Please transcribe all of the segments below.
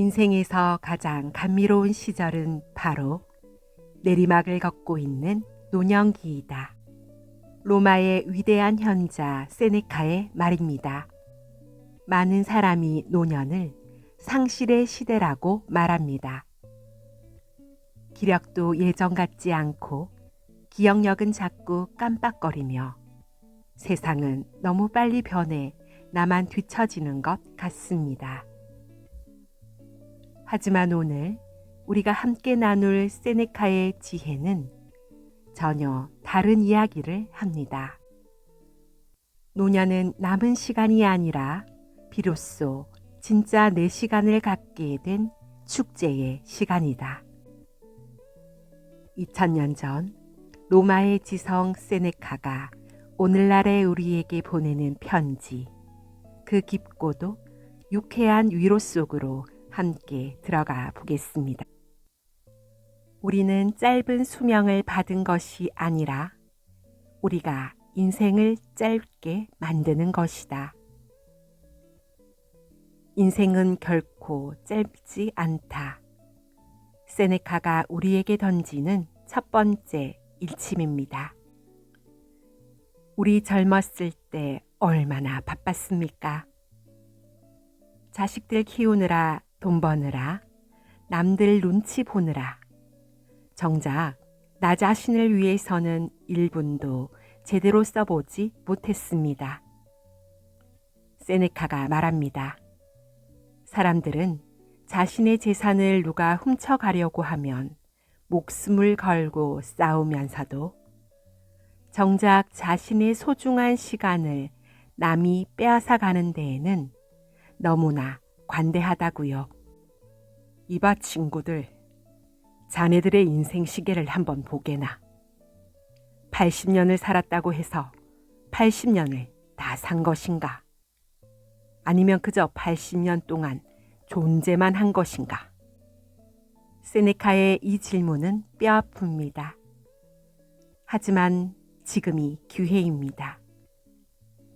인생에서 가장 감미로운 시절은 바로 내리막을 걷고 있는 노년기이다. 로마의 위대한 현자 세네카의 말입니다. 많은 사람이 노년을 상실의 시대라고 말합니다. 기력도 예전 같지 않고 기억력은 자꾸 깜빡거리며 세상은 너무 빨리 변해 나만 뒤처지는 것 같습니다. 하지만 오늘 우리가 함께 나눌 세네카의 지혜는 전혀 다른 이야기를 합니다. 노년은 남은 시간이 아니라 비로소 진짜 내 시간을 갖게 된 축제의 시간이다. 2000년 전 로마의 지성 세네카가 오늘날의 우리에게 보내는 편지, 그 깊고도 유쾌한 위로 속으로 함께 들어가 보겠습니다. 우리는 짧은 수명을 받은 것이 아니라 우리가 인생을 짧게 만드는 것이다. 인생은 결코 짧지 않다. 세네카가 우리에게 던지는 첫 번째 일침입니다. 우리 젊었을 때 얼마나 바빴습니까? 자식들 키우느라, 돈 버느라, 남들 눈치 보느라, 정작 나 자신을 위해서는 1분도 제대로 써보지 못했습니다. 세네카가 말합니다. 사람들은 자신의 재산을 누가 훔쳐가려고 하면 목숨을 걸고 싸우면서도 정작 자신의 소중한 시간을 남이 빼앗아가는 데에는 너무나 관대하다고요. 이봐 친구들, 자네들의 인생 시계를 한번 보게나. 80년을 살았다고 해서 80년을 다 산 것인가? 아니면 그저 80년 동안 존재만 한 것인가? 세네카의 이 질문은 뼈아픕니다. 하지만 지금이 기회입니다.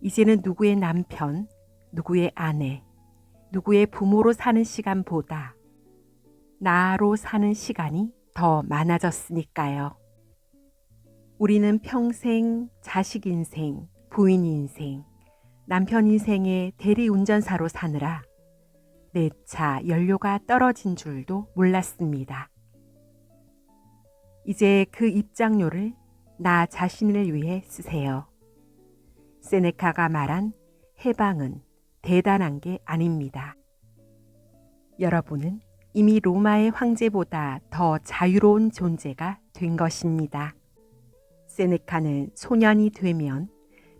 이제는 누구의 남편, 누구의 아내, 누구의 부모로 사는 시간보다 나로 사는 시간이 더 많아졌으니까요. 우리는 평생 자식 인생, 부인 인생, 남편 인생의 대리운전사로 사느라 내 차 연료가 떨어진 줄도 몰랐습니다. 이제 그 입장료를 나 자신을 위해 쓰세요. 세네카가 말한 해방은 대단한 게 아닙니다. 여러분은 이미 로마의 황제보다 더 자유로운 존재가 된 것입니다. 세네카는 소년이 되면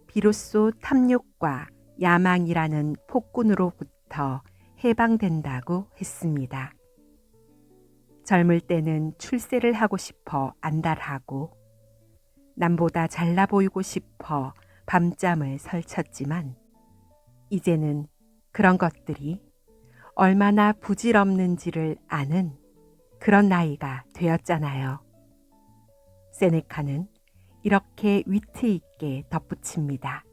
비로소 탐욕과 야망이라는 폭군으로부터 해방된다고 했습니다. 젊을 때는 출세를 하고 싶어 안달하고 남보다 잘나 보이고 싶어 밤잠을 설쳤지만 이제는 그런 것들이 얼마나 부질없는지를 아는 그런 나이가 되었잖아요. 세네카는 이렇게 위트 있게 덧붙입니다.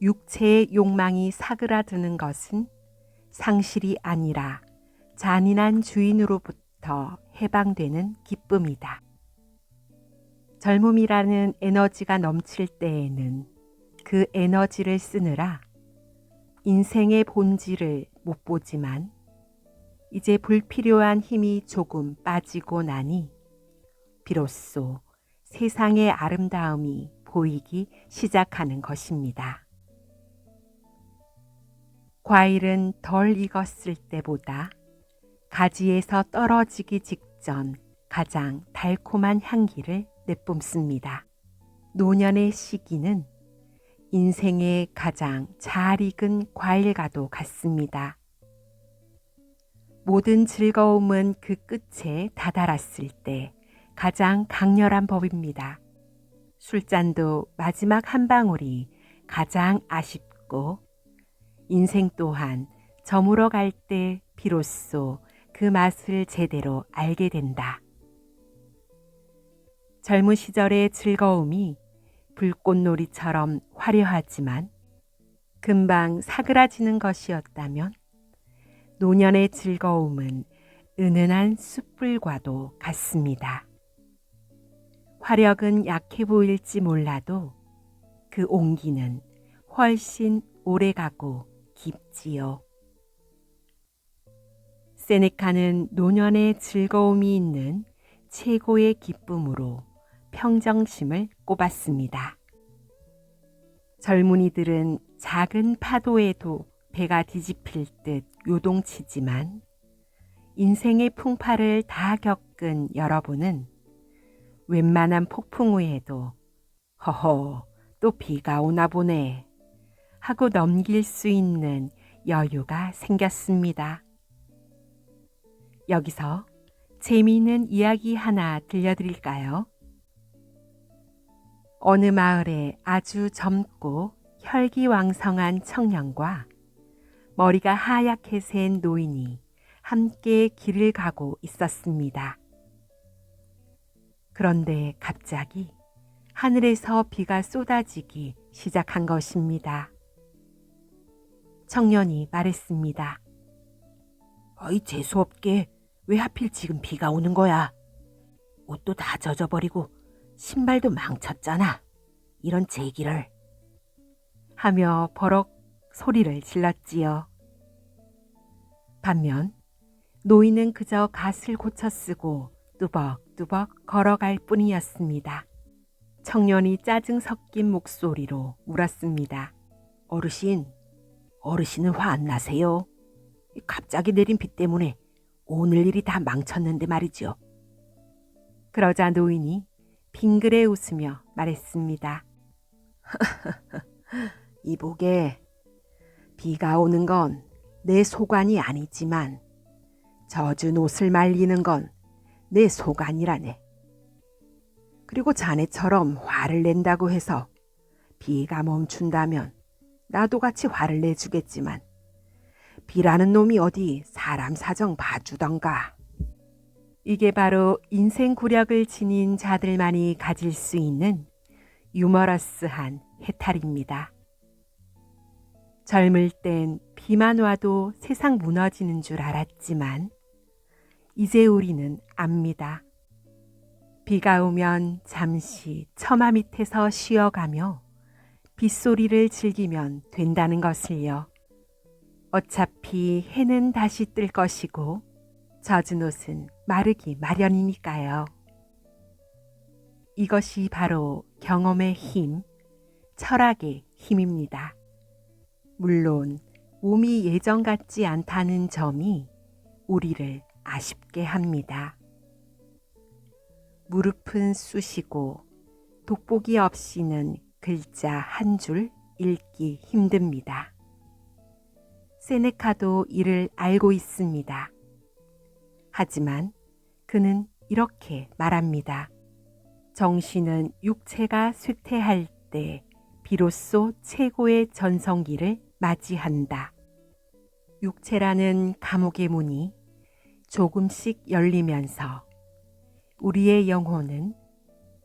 육체의 욕망이 사그라드는 것은 상실이 아니라 잔인한 주인으로부터 해방되는 기쁨이다. 젊음이라는 에너지가 넘칠 때에는 그 에너지를 쓰느라 인생의 본질을 못 보지만 이제 불필요한 힘이 조금 빠지고 나니 비로소 세상의 아름다움이 보이기 시작하는 것입니다. 과일은 덜 익었을 때보다 가지에서 떨어지기 직전 가장 달콤한 향기를 내뿜습니다. 노년의 시기는 인생의 가장 잘 익은 과일과도 같습니다. 모든 즐거움은 그 끝에 다다랐을 때 가장 강렬한 법입니다. 술잔도 마지막 한 방울이 가장 아쉽고 인생 또한 저물어 갈 때 비로소 그 맛을 제대로 알게 된다. 젊은 시절의 즐거움이 불꽃놀이처럼 화려하지만 금방 사그라지는 것이었다면 노년의 즐거움은 은은한 숯불과도 같습니다. 화력은 약해 보일지 몰라도 그 온기는 훨씬 오래가고 깊지요. 세네카는 노년의 즐거움이 있는 최고의 기쁨으로 평정심을 꼽았습니다. 젊은이들은 작은 파도에도 배가 뒤집힐 듯 요동치지만 인생의 풍파를 다 겪은 여러분은 웬만한 폭풍 후에도 허허 또 비가 오나 보네 하고 넘길 수 있는 여유가 생겼습니다. 여기서 재미있는 이야기 하나 들려드릴까요? 어느 마을에 아주 젊고 혈기왕성한 청년과 머리가 하얗게 샌 노인이 함께 길을 가고 있었습니다. 그런데 갑자기 하늘에서 비가 쏟아지기 시작한 것입니다. 청년이 말했습니다. 어이 재수없게 왜 하필 지금 비가 오는 거야? 옷도 다 젖어버리고 신발도 망쳤잖아. 이런 제기를. 하며 버럭 소리를 질렀지요. 반면 노인은 그저 갓을 고쳐 쓰고 뚜벅뚜벅 걸어갈 뿐이었습니다. 청년이 짜증 섞인 목소리로 물었습니다. 어르신은 화 안 나세요? 갑자기 내린 비 때문에 오늘 일이 다 망쳤는데 말이죠. 그러자 노인이 빙그레 웃으며 말했습니다. 이보게, 비가 오는 건 내 소관이 아니지만 젖은 옷을 말리는 건 내 소관이라네. 그리고 자네처럼 화를 낸다고 해서 비가 멈춘다면 나도 같이 화를 내주겠지만 비라는 놈이 어디 사람 사정 봐주던가. 이게 바로 인생 구력을 지닌 자들만이 가질 수 있는 유머러스한 해탈입니다. 젊을 땐 비만 와도 세상 무너지는 줄 알았지만 이제 우리는 압니다. 비가 오면 잠시 처마 밑에서 쉬어가며 빗소리를 즐기면 된다는 것을요. 어차피 해는 다시 뜰 것이고 젖은 옷은 마르기 마련이니까요. 이것이 바로 경험의 힘, 철학의 힘입니다. 물론 몸이 예전 같지 않다는 점이 우리를 아쉽게 합니다. 무릎은 쑤시고 돋보기 없이는 글자 한 줄 읽기 힘듭니다. 세네카도 이를 알고 있습니다. 하지만 그는 이렇게 말합니다. 정신은 육체가 쇠퇴할 때 비로소 최고의 전성기를 맞이한다. 육체라는 감옥의 문이 조금씩 열리면서 우리의 영혼은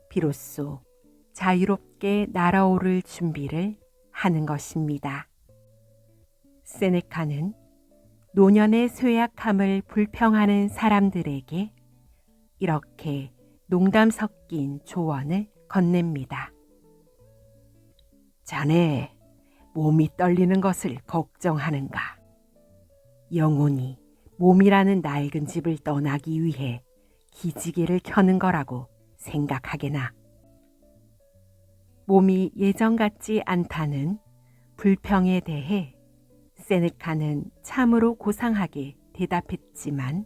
비로소 자유롭게 날아오를 준비를 하는 것입니다. 세네카는 노년의 쇠약함을 불평하는 사람들에게 이렇게 농담 섞인 조언을 건넵니다. 자네, 몸이 떨리는 것을 걱정하는가? 영혼이 몸이라는 낡은 집을 떠나기 위해 기지개를 켜는 거라고 생각하게나. 몸이 예전 같지 않다는 불평에 대해 세네카는 참으로 고상하게 대답했지만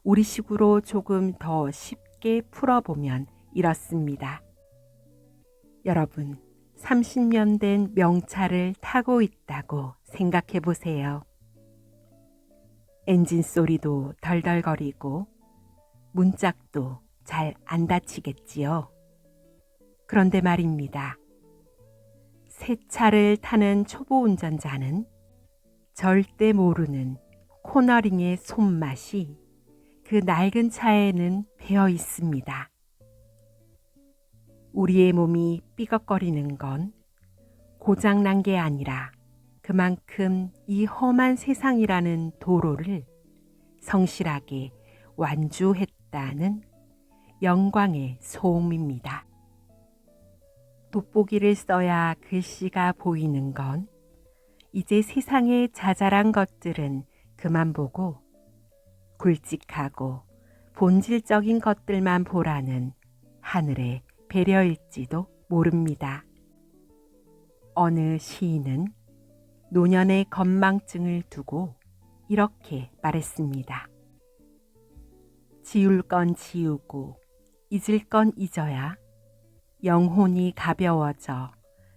우리식으로 조금 더 쉽게 풀어보면 이렇습니다. 여러분, 30년 된 명차를 타고 있다고 생각해 보세요. 엔진 소리도 덜덜거리고 문짝도 잘 안 닫히겠지요. 그런데 말입니다. 새 차를 타는 초보 운전자는 절대 모르는 코너링의 손맛이 그 낡은 차에는 배어 있습니다. 우리의 몸이 삐걱거리는 건 고장난 게 아니라 그만큼 이 험한 세상이라는 도로를 성실하게 완주했다는 영광의 소음입니다. 돋보기를 써야 글씨가 보이는 건 이제 세상의 자잘한 것들은 그만 보고 굵직하고 본질적인 것들만 보라는 하늘의 배려일지도 모릅니다. 어느 시인은 노년의 건망증을 두고 이렇게 말했습니다. 지울 건 지우고 잊을 건 잊어야 영혼이 가벼워져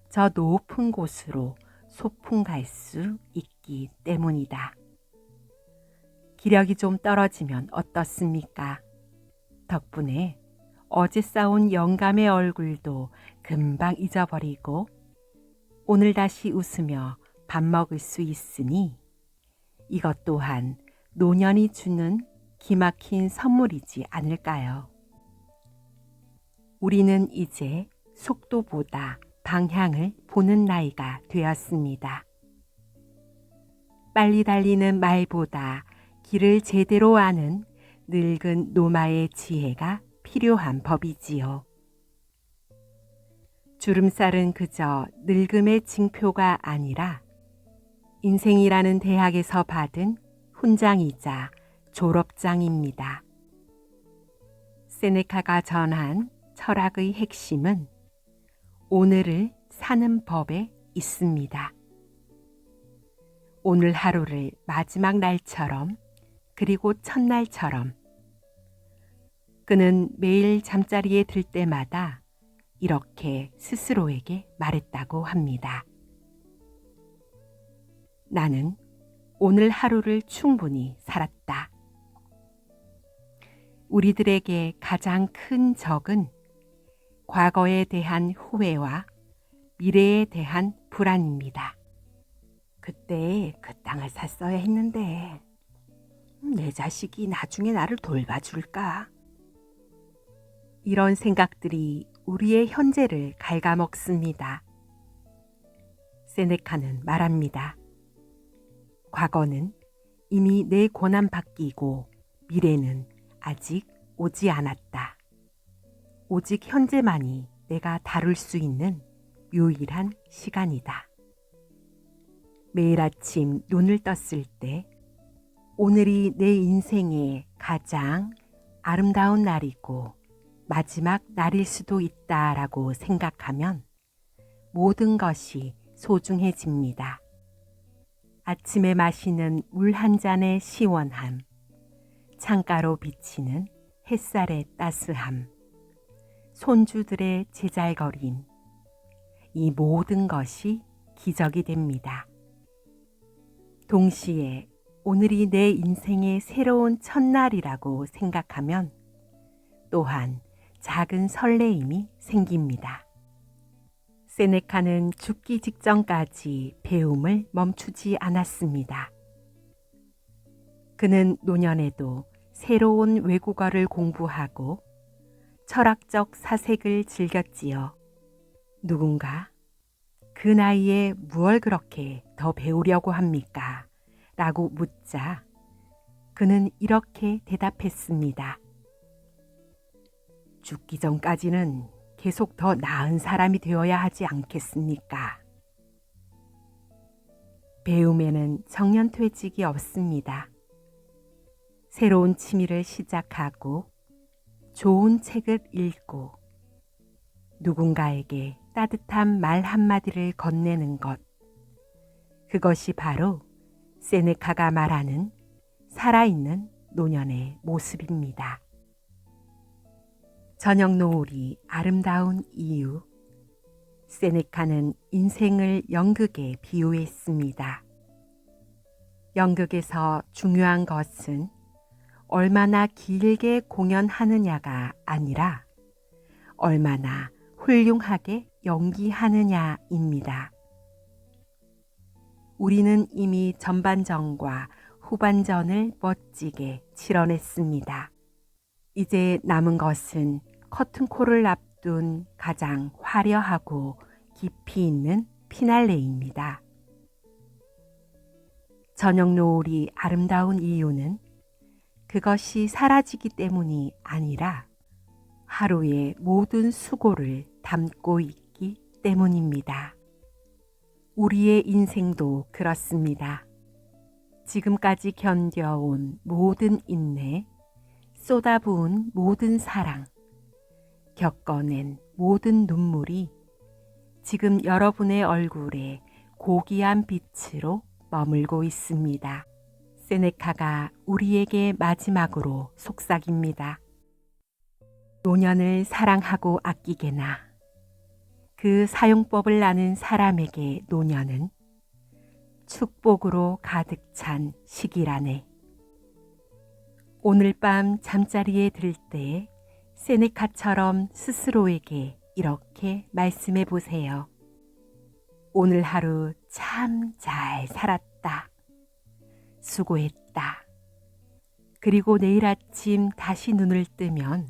저 높은 곳으로 소풍 갈 수 있기 때문이다. 기력이 좀 떨어지면 어떻습니까? 덕분에 어제 싸운 영감의 얼굴도 금방 잊어버리고 오늘 다시 웃으며 밥 먹을 수 있으니 이것 또한 노년이 주는 기막힌 선물이지 않을까요? 우리는 이제 속도보다 방향을 보는 나이가 되었습니다. 빨리 달리는 말보다 길을 제대로 아는 늙은 노마의 지혜가 필요한 법이지요. 주름살은 그저 늙음의 징표가 아니라 인생이라는 대학에서 받은 훈장이자 졸업장입니다. 세네카가 전한 철학의 핵심은 오늘을 사는 법에 있습니다. 오늘 하루를 마지막 날처럼 그리고 첫날처럼 그는 매일 잠자리에 들 때마다 이렇게 스스로에게 말했다고 합니다. 나는 오늘 하루를 충분히 살았다. 우리들에게 가장 큰 적은 과거에 대한 후회와 미래에 대한 불안입니다. 그때 그 땅을 샀어야 했는데 내 자식이 나중에 나를 돌봐줄까? 이런 생각들이 우리의 현재를 갉아먹습니다. 세네카는 말합니다. 과거는 이미 내 권한 바뀌고 미래는 아직 오지 않았다. 오직 현재만이 내가 다룰 수 있는 유일한 시간이다. 매일 아침 눈을 떴을 때 오늘이 내 인생의 가장 아름다운 날이고 마지막 날일 수도 있다라고 생각하면 모든 것이 소중해집니다. 아침에 마시는 물 한 잔의 시원함, 창가로 비치는 햇살의 따스함, 손주들의 제잘거림, 이 모든 것이 기적이 됩니다. 동시에 오늘이 내 인생의 새로운 첫날이라고 생각하면 또한 작은 설레임이 생깁니다. 세네카는 죽기 직전까지 배움을 멈추지 않았습니다. 그는 노년에도 새로운 외국어를 공부하고 철학적 사색을 즐겼지요. 누군가 그 나이에 무얼 그렇게 더 배우려고 합니까? 라고 묻자 그는 이렇게 대답했습니다. 죽기 전까지는 계속 더 나은 사람이 되어야 하지 않겠습니까? 배움에는 정년퇴직이 없습니다. 새로운 취미를 시작하고 좋은 책을 읽고 누군가에게 따뜻한 말 한마디를 건네는 것, 그것이 바로 세네카가 말하는 살아있는 노년의 모습입니다. 저녁 노을이 아름다운 이유, 세네카는 인생을 연극에 비유했습니다. 연극에서 중요한 것은 얼마나 길게 공연하느냐가 아니라 얼마나 훌륭하게 연기하느냐입니다. 우리는 이미 전반전과 후반전을 멋지게 치러냈습니다. 이제 남은 것은 커튼콜을 앞둔 가장 화려하고 깊이 있는 피날레입니다. 저녁 노을이 아름다운 이유는 그것이 사라지기 때문이 아니라 하루의 모든 수고를 담고 있기 때문입니다. 우리의 인생도 그렇습니다. 지금까지 견뎌온 모든 인내, 쏟아부은 모든 사랑, 겪어낸 모든 눈물이 지금 여러분의 얼굴에 고귀한 빛으로 머물고 있습니다. 세네카가 우리에게 마지막으로 속삭입니다. 노년을 사랑하고 아끼게나 그 사용법을 아는 사람에게 노년은 축복으로 가득 찬 시기라네. 오늘 밤 잠자리에 들 때 세네카처럼 스스로에게 이렇게 말씀해 보세요. 오늘 하루 참 잘 살았다. 수고했다. 그리고 내일 아침 다시 눈을 뜨면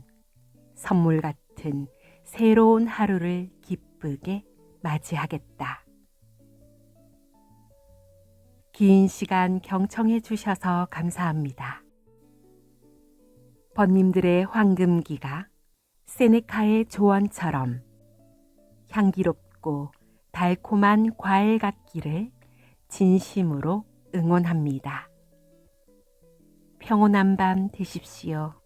선물 같은 새로운 하루를 기쁘게 맞이하겠다. 긴 시간 경청해 주셔서 감사합니다. 번님들의 황금기가 세네카의 조언처럼 향기롭고 달콤한 과일 같기를 진심으로 응원합니다. 평온한 밤 되십시오.